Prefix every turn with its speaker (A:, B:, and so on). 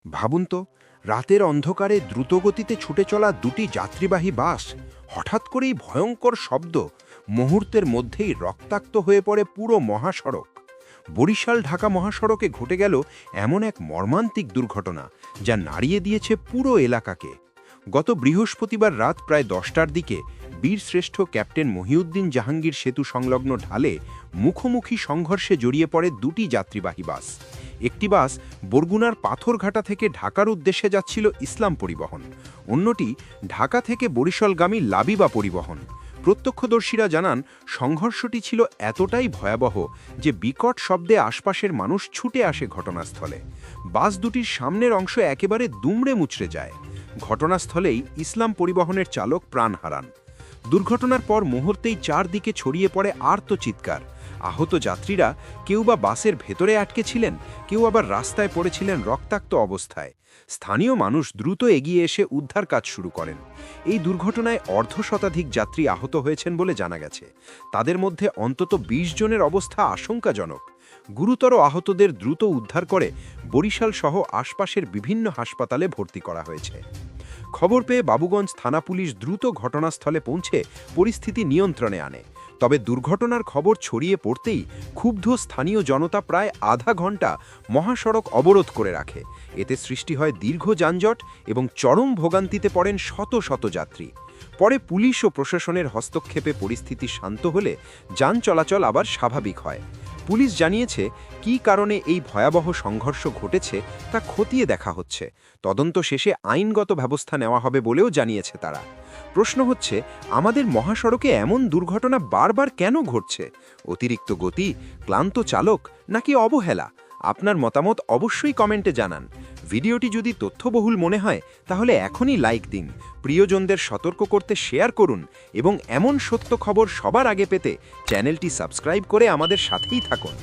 A: ভাবুন তো, রাতের অন্ধকারে দ্রুতগতিতে ছুটে চলা দুটি যাত্রীবাহী বাস হঠাৎ করেই ভয়ঙ্কর শব্দ, মুহূর্তের মধ্যেই রক্তাক্ত হয়ে পড়ে পুরো মহাসড়ক। বরিশাল ঢাকা মহাসড়কে ঘটে গেল এমন এক মর্মান্তিক দুর্ঘটনা যা নাড়িয়ে দিয়েছে পুরো এলাকাকে। গত বৃহস্পতিবার রাত প্রায় 10টার দিকে বীরশ্রেষ্ঠ ক্যাপ্টেন মহিউদ্দিন জাহাঙ্গীর সেতু সংলগ্ন ঢালে মুখোমুখি সংঘর্ষে জড়িয়ে পড়ে দুটি যাত্রীবাহী বাস। একটি বাস বরগুনার পাথরঘাটা থেকে ঢাকার উদ্দেশ্যে যাচ্ছিল ইসলাম পরিবহন, অন্যটি ঢাকা থেকে বরিশালগামী লাবিবা পরিবহন। প্রত্যক্ষদর্শীরা জানান, সংঘর্ষটি ছিল এতটাই ভয়াবহ যে বিকট শব্দে আশপাশের মানুষ ছুটে আসে ঘটনাস্থলে। বাস দুটির সামনের অংশ একেবারে দুমড়ে মুচড়ে যায়। ঘটনাস্থলেই ইসলাম পরিবহনের চালক প্রাণ হারান। দুর্ঘটনার পর মুহূর্তেই চারদিকে ছড়িয়ে পড়ে আর্তচিৎকার। আহত যাত্রীরা কেউ বা বাসের ভেতরে আটকে ছিলেন, কেউ আবার রাস্তায় পড়েছিলেন রক্তাক্ত অবস্থায়। স্থানীয় মানুষ দ্রুত এগিয়ে এসে উদ্ধার কাজ শুরু করেন। এই দুর্ঘটনায় অর্ধশতাধিক যাত্রী আহত হয়েছেন বলে জানা গেছে। তাদের মধ্যে অন্তত 20 জনের অবস্থা আশঙ্কাজনক। গুরুতর আহতদের দ্রুত উদ্ধার করে বরিশাল সহ আশপাশের বিভিন্ন হাসপাতালে ভর্তি করা হয়েছে। খবর পেয়ে বাবুগঞ্জ থানা পুলিশ দ্রুত ঘটনাস্থলে পৌঁছে পরিস্থিতি নিয়ন্ত্রণে আনে। তবে দুর্ঘটনার খবর ছড়িয়ে পড়তেই ক্ষুব্ধ স্থানীয় জনতা প্রায় আধা ঘন্টা মহাসড়ক অবরোধ করে রাখে। এতে সৃষ্টি হয় দীর্ঘ যানজট এবং চরম ভোগান্তিতে পড়েন শত শত যাত্রী। পরে পুলিশ ও প্রশাসনের হস্তক্ষেপে পরিস্থিতি শান্ত হলে যান চলাচল আবার স্বাভাবিক হয়। পুলিশ জানিয়েছে, কী কারণে এই ভয়াবহ সংঘর্ষ ঘটেছে তা খতিয়ে দেখা হচ্ছে। তদন্ত শেষে আইনগত ব্যবস্থা নেওয়া হবে বলেও জানিয়েছে তারা। প্রশ্ন হচ্ছে, আমাদের মহাসড়কে এমন দুর্ঘটনা বারবার কেন ঘটছে? অতিরিক্ত গতি, ক্লান্ত চালক, নাকি অবহেলা? আপনার মতামত অবশ্যই কমেন্টে জানান। ভিডিওটি যদি তথ্যবহুল মনে হয় তাহলে এখনই লাইক দিন, প্রিয়জনদের সতর্ক করতে শেয়ার করুন এবং এমন সত্য খবর সবার আগে পেতে চ্যানেলটি সাবস্ক্রাইব করে আমাদের সাথেই থাকুন।